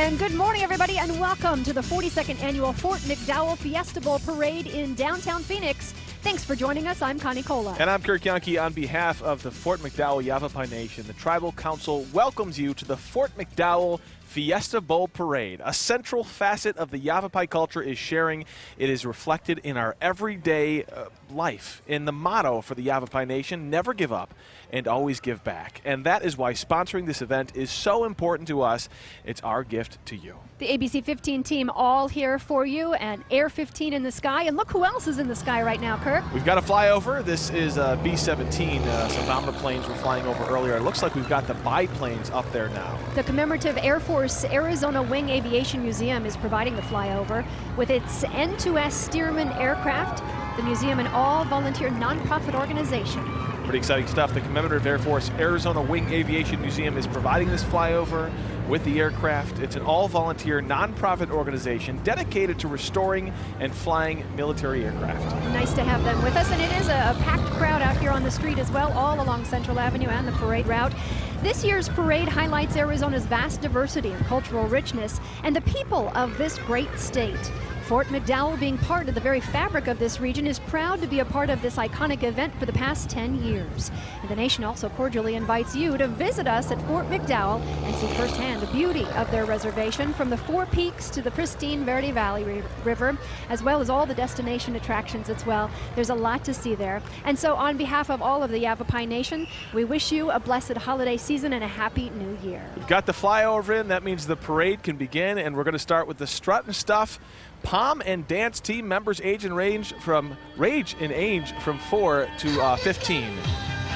And good morning, everybody, and welcome to the 42nd Annual Fort McDowell Fiesta Bowl Parade in downtown Phoenix. Thanks for joining us. I'm Connie Cola. And I'm Kirk Yonke. On behalf of the Fort McDowell Yavapai Nation, the Tribal Council welcomes you to the Fort McDowell Fiesta Bowl Parade. A central facet of the Yavapai culture is sharing. It is reflected in our everyday life, in the motto for the Yavapai Nation, never give up and always give back. And that is why sponsoring this event is so important to us. It's our gift to you. The ABC 15 team all here for you, and Air 15 in the sky. And look who else is in the sky right now, Kirk. We've got a flyover. This is B-17. Some bomber planes were flying over earlier. It looks like we've got the biplanes up there now. The commemorative Air Force Arizona Wing Aviation Museum is providing the flyover with its N2S Stearman aircraft. The museum, an all-volunteer nonprofit organization. Pretty exciting stuff. The commemorative Air Force Arizona Wing Aviation Museum is providing this flyover with the aircraft. It's an all-volunteer nonprofit organization dedicated to restoring and flying military aircraft. Nice to have them with us, and it is a packed crowd out here on the street as well, all along Central Avenue and the parade route. This year's parade highlights Arizona's vast diversity and cultural richness and the people of this great state. Fort McDowell, being part of the very fabric of this region, is proud to be a part of this iconic event for the past 10 years. And the nation also cordially invites you to visit us at Fort McDowell and see firsthand the beauty of their reservation, from the Four Peaks to the pristine Verde Valley River, as well as all the destination attractions as well. There's a lot to see there. And so on behalf of all of the Yavapai Nation, we wish you a blessed holiday season and a happy new year. We've got the flyover in. That means the parade can begin, and we're going to start with the strut and stuff. Pom and dance team members range in age from 4 to 15.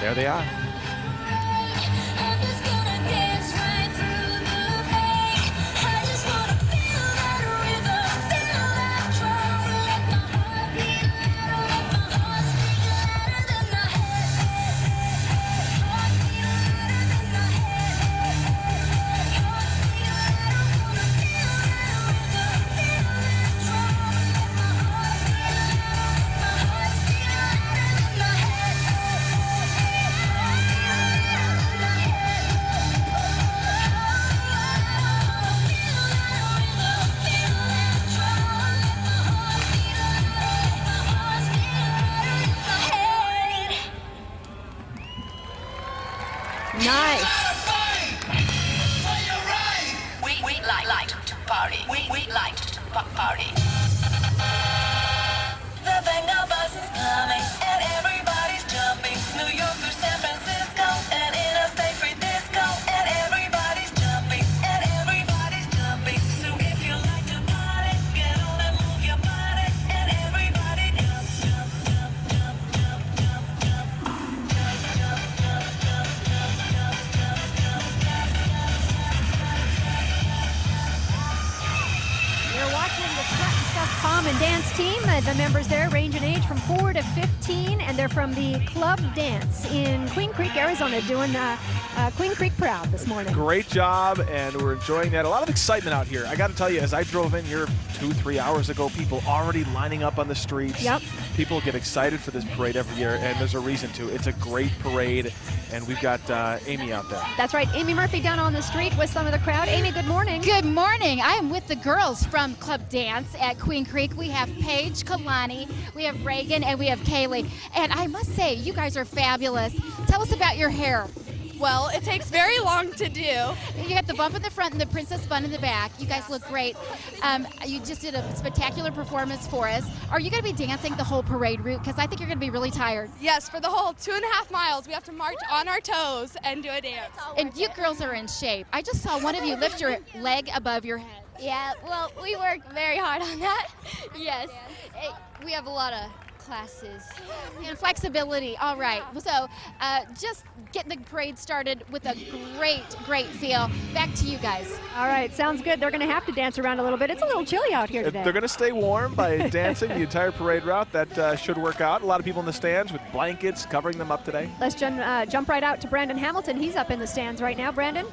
There they are. Nice. We like to party. We like to party. The banger bus is coming and everybody's jumping. New York to San Francisco and in a state free disco. And everybody's jumping and everybody's jumping. So if you like to party, get on and move your body. And everybody jump, jump, jump, jump, jump, jump, jump, jump, jump, jump, jump, You're watching the Strut and Stuff Pom and Dance team. The members there range in age from 4 to 15, and they're from the Club Dance in Queen Creek, Arizona, doing Queen Creek proud this morning. Great job, and we're enjoying that. A lot of excitement out here. I got to tell you, as I drove in here 2-3 hours ago, people already lining up on the streets. Yep. People get excited for this parade every year, and there's a reason to. It's a great parade, and we've got Amy out there. That's right. Amy Murphy down on the street with some of the crowd. Amy, good morning. Good morning. I am with the girls from Club Dance at Queen Creek. We have Paige, Kalani, we have Reagan, and we have Kaylee. And I must say, you guys are fabulous. Tell us about your hair. Well, it takes very long to do. You got the bump in the front and the princess bun in the back. You guys look great. You just did a spectacular performance for us. Are you going to be dancing the whole parade route? Because I think you're going to be really tired. Yes, for the whole 2.5 miles, we have to march on our toes and do a dance. And you girls are in shape. I just saw one of you lift your leg above your head. Yeah, well, we work very hard on that. Yes. We have a lot of classes. And flexibility. All right. So just getting the parade started with a great feel. Back to you guys. All right, sounds good. They're going to have to dance around a little bit. It's a little chilly out here today. They're going to stay warm by dancing the entire parade route. That should work out. A lot of people in the stands with blankets covering them up today. Let's jump right out to Brandon Hamilton. He's up in the stands right now. Brandon?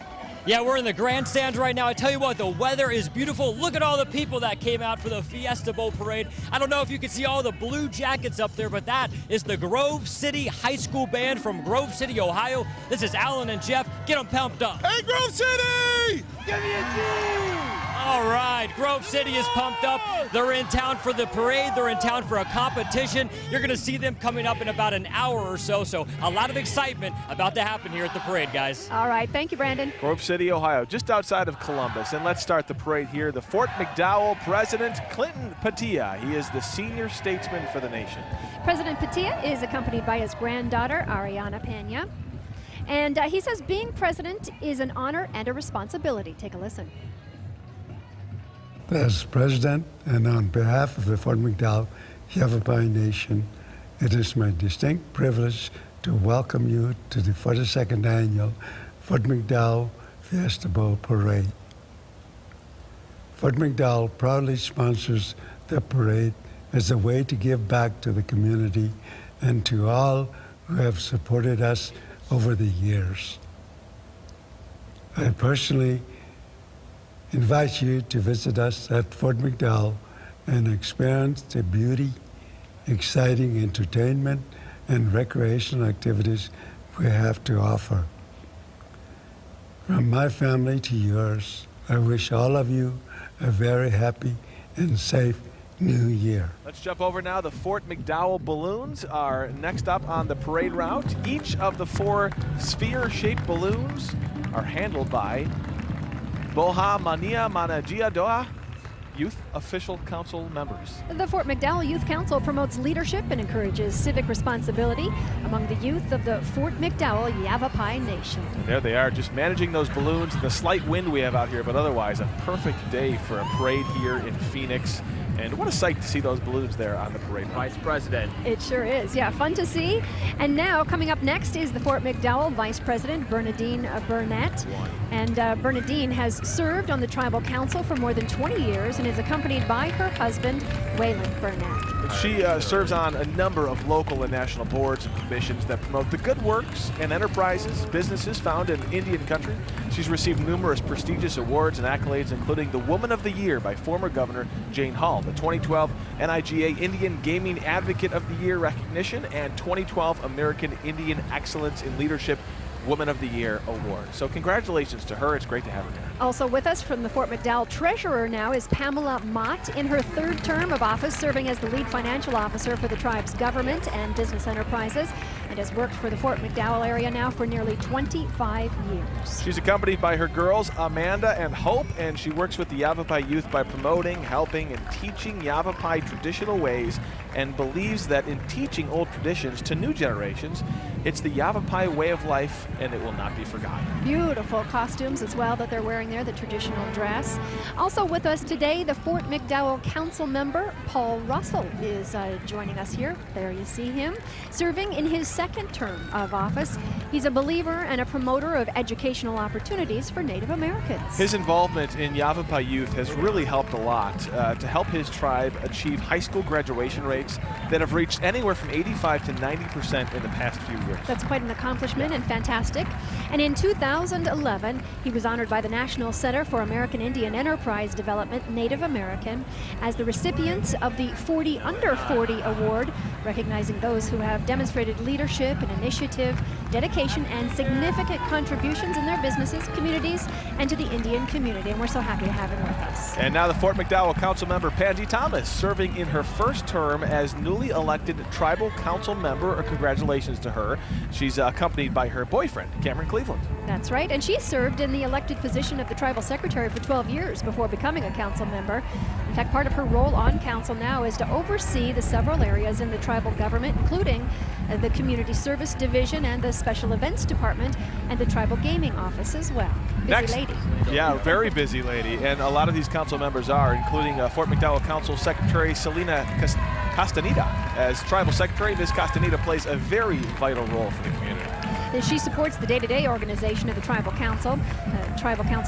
Yeah, we're in the grandstands right now. I tell you what, the weather is beautiful. Look at all the people that came out for the Fiesta Bowl Parade. I don't know if you can see all the blue jackets up there, but that is the Grove City High School Band from Grove City, Ohio. This is Alan and Jeff. Get them pumped up. Hey, Grove City! Give me a G! All right, Grove City is pumped up. They're in town for the parade. They're in town for a competition. You're going to see them coming up in about an hour or so. So a lot of excitement about to happen here at the parade, guys. All right, thank you, Brandon. Grove City, Ohio, just outside of Columbus. And let's start the parade here. The Fort McDowell President, Clinton Petilla. He is the senior statesman for the nation. President Petilla is accompanied by his granddaughter, Ariana Pena. And he says being president is an honor and a responsibility. Take a listen. As President and on behalf of the Fort McDowell Yavapai Nation, it is my distinct privilege to welcome you to the 42nd Annual Fort McDowell Fiesta Bowl Parade. Fort McDowell proudly sponsors the parade as a way to give back to the community and to all who have supported us over the years. I personally invite you to visit us at Fort McDowell and experience the beauty, exciting entertainment, and recreational activities we have to offer. From my family to yours, I wish all of you a very happy and safe New Year. Let's jump over now. The Fort McDowell balloons are next up on the parade route. Each of the 4 sphere-shaped balloons are handled by Boha Mania Manajia Doa Youth Official Council members. The Fort McDowell Youth Council promotes leadership and encourages civic responsibility among the youth of the Fort McDowell Yavapai Nation. And there they are, just managing those balloons, the slight wind we have out here, but otherwise a perfect day for a parade here in Phoenix. And what a sight to see those balloons there on the parade. Vice President. It sure is. Yeah, fun to see. And now coming up next is the Fort McDowell Vice President, Bernadine Burnett. And Bernadine has served on the Tribal Council for more than 20 years and is accompanied by her husband, Waylon Burnett. She serves on a number of local and national boards and commissions that promote the good works and enterprises, businesses found in Indian country. She's received numerous prestigious awards and accolades, including the Woman of the Year by former Governor Jane Hall, the 2012 NIGA Indian Gaming Advocate of the Year recognition, and 2012 American Indian Excellence in Leadership Woman of the Year Award. So congratulations to her. It's great to have her here. Also with us from the Fort McDowell Treasurer now is Pamela Mott in her 3rd term of office, serving as the lead financial officer for the tribe's government and business enterprises, and has worked for the Fort McDowell area now for nearly 25 years. She's accompanied by her girls, Amanda and Hope, and she works with the Yavapai youth by promoting, helping, and teaching Yavapai traditional ways, and believes that in teaching old traditions to new generations, it's the Yavapai way of life, and it will not be forgotten. Beautiful costumes as well that they're wearing there, the traditional dress. Also with us today, the Fort McDowell Council member, Paul Russell, is joining us here. There you see him, serving in his 2nd term of office. He's a believer and a promoter of educational opportunities for Native Americans. His involvement in Yavapai youth has really helped a lot to help his tribe achieve high school graduation rates that have reached anywhere from 85 to 90% in the past few years. That's quite an accomplishment and fantastic. And in 2011, he was honored by the National Center for American Indian Enterprise Development Native American as the recipient of the 40 Under 40 Award, recognizing those who have demonstrated leadership and initiative, dedication, and significant contributions in their businesses, communities, and to the Indian community. And we're so happy to have him with us. And now the Fort McDowell Council member, Pansy Thomas, serving in her 1st term as newly elected Tribal Council member. Congratulations to her. She's accompanied by her boyfriend, Cameron Cleveland. That's right, and she served in the elected position of the Tribal Secretary for 12 years before becoming a council member. In fact, part of her role on council now is to oversee the several areas in the tribal government, including the Community Service Division and the Special Events Department and the Tribal Gaming Office as well. Busy lady. Yeah, very busy lady, and a lot of these council members are, including Fort McDowell Council Secretary Selena Castaneda. As Tribal Secretary, Ms. Castaneda plays a very vital role for the community. She supports the day-to-day organization of the Tribal Council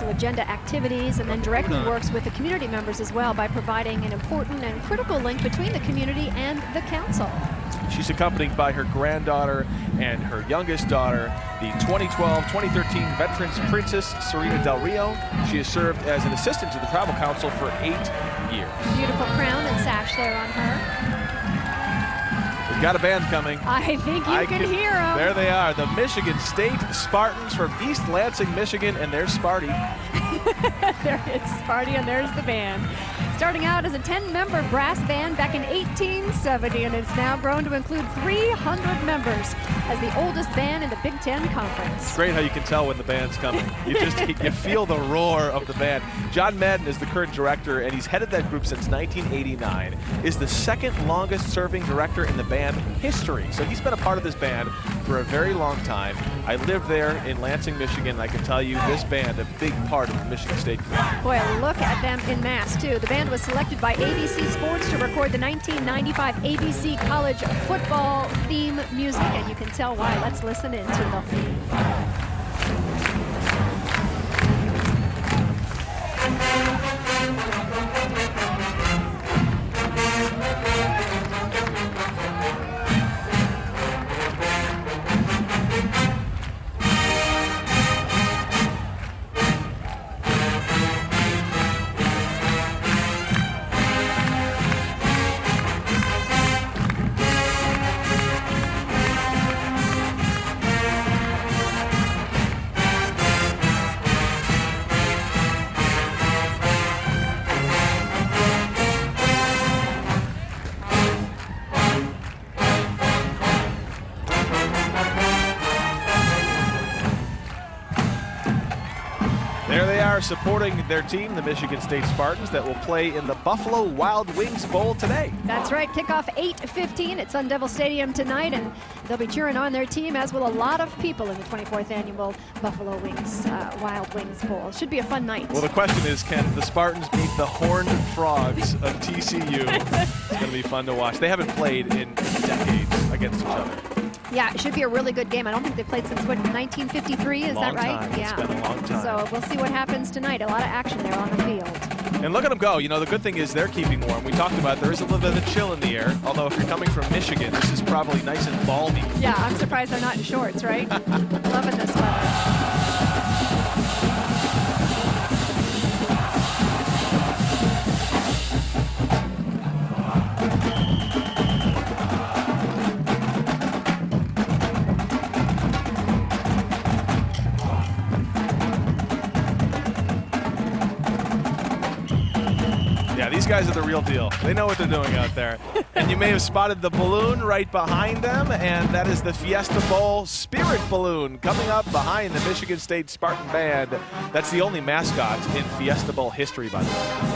agenda activities, and then directly works with the community members as well by providing an important and critical link between the community and the council. She's accompanied by her granddaughter and her youngest daughter, the 2012-2013 Veterans Princess Serena Del Rio. She has served as an assistant to the Tribal Council for 8 years. Beautiful crown and sash there on her. We've got a band coming. I think you can hear them. There they are, the Michigan State Spartans from East Lansing, Michigan, and there's Sparty. There is Sparty, and there's the band. Starting out as a 10-member brass band back in 1870, and it's now grown to include 300 members as the oldest band in the Big Ten Conference. It's great how you can tell when the band's coming. You feel the roar of the band. John Madden is the current director, and he's headed that group since 1989. Is the second longest serving director in the band history. So he's been a part of this band for a very long time. I lived there in Lansing, Michigan. I can tell you this band, a big part of the Michigan State community. Boy, look at them in mass, too. The band was selected by ABC Sports to record the 1995 ABC College football theme music, and you can tell why. Let's listen into the theme. There they are supporting their team, the Michigan State Spartans, that will play in the Buffalo Wild Wings Bowl today. That's right. Kickoff 8:15 at Sun Devil Stadium tonight, and they'll be cheering on their team, as will a lot of people in the 24th annual Buffalo Wings Wild Wings Bowl. It should be a fun night. Well, the question is, can the Spartans beat the Horned Frogs of TCU? It's going to be fun to watch. They haven't played in decades against each other. Yeah, it should be a really good game. I don't think they played since, what, 1953? Is that right? Time. Yeah. It's been a long time. So we'll see what happens tonight. A lot of action there on the field. And look at them go. You know, the good thing is they're keeping warm. We talked about there is a little bit of a chill in the air, although if you're coming from Michigan, this is probably nice and balmy. Yeah, I'm surprised they're not in shorts, right? Loving this weather. Yeah, these guys are the real deal. They know what they're doing out there. And you may have spotted the balloon right behind them, and that is the Fiesta Bowl Spirit Balloon coming up behind the Michigan State Spartan Band. That's the only mascot in Fiesta Bowl history, by the way.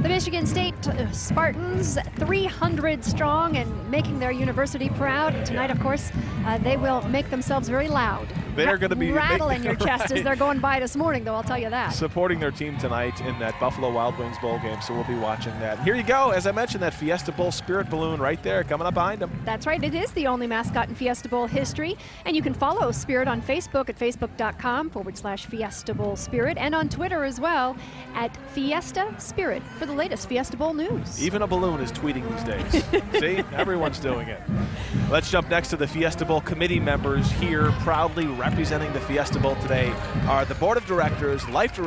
Michigan State Spartans, 300 strong and making their university proud. And tonight, of course, they will make themselves very loud. They're going to be rattling your chest right. as they're going by this morning, though, I'll tell you that. Supporting their team tonight in that Buffalo Wild Wings Bowl game, so we'll be watching that. Here you go. As I mentioned, that Fiesta Bowl Spirit Balloon right there coming up behind them. That's right. It is the only mascot in Fiesta Bowl history. And you can follow Spirit on Facebook at facebook.com/Fiesta Bowl Spirit, and on Twitter as well at Fiesta Spirit for the latest Fiesta Bowl news. Even a balloon is tweeting these days. See? Everyone's doing it. Let's jump next to the Fiesta Bowl committee members here. Proudly representing the Fiesta Bowl today are the board of directors, life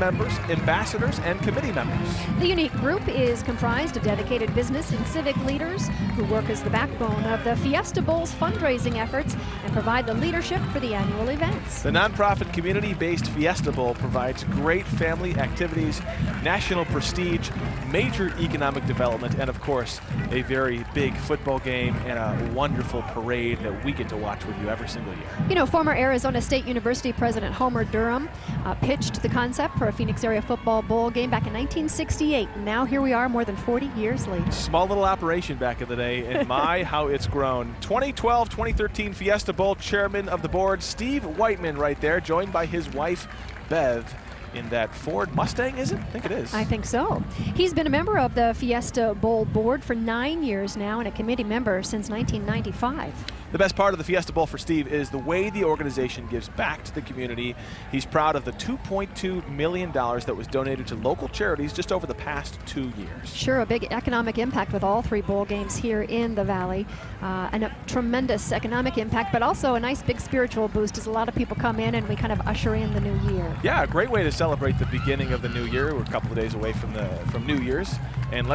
members, ambassadors, and committee members. The unique group is comprised of dedicated business and civic leaders who work as the backbone of the Fiesta Bowl's fundraising efforts and provide the leadership for the annual events. The nonprofit community-based Fiesta Bowl provides great family activities, national prestige, major economic development, and of course, a very big football game and a wonderful parade that we get to watch with you every single year. You know, former Arizona State University President Homer Durham pitched the concept for a Phoenix area football bowl game back in 1968. Now here we are more than 40 years later. Small little operation back in the day, and my, how it's grown. 2012-2013 Fiesta Bowl chairman of the board, Steve Whiteman right there, joined by his wife, Bev, in that Ford Mustang, is it? I think it is. I think so. He's been a member of the Fiesta Bowl board for 9 years now and a committee member since 1995. The best part of the Fiesta Bowl for Steve is the way the organization gives back to the community. He's proud of the $2.2 million that was donated to local charities just over the past 2 years. Sure, a big economic impact with all 3 bowl games here in the Valley, and a tremendous economic impact, but also a nice big spiritual boost as a lot of people come in and we kind of usher in the new year. Yeah, a great way to celebrate the beginning of the new year. We're a couple of days away from New Year's, and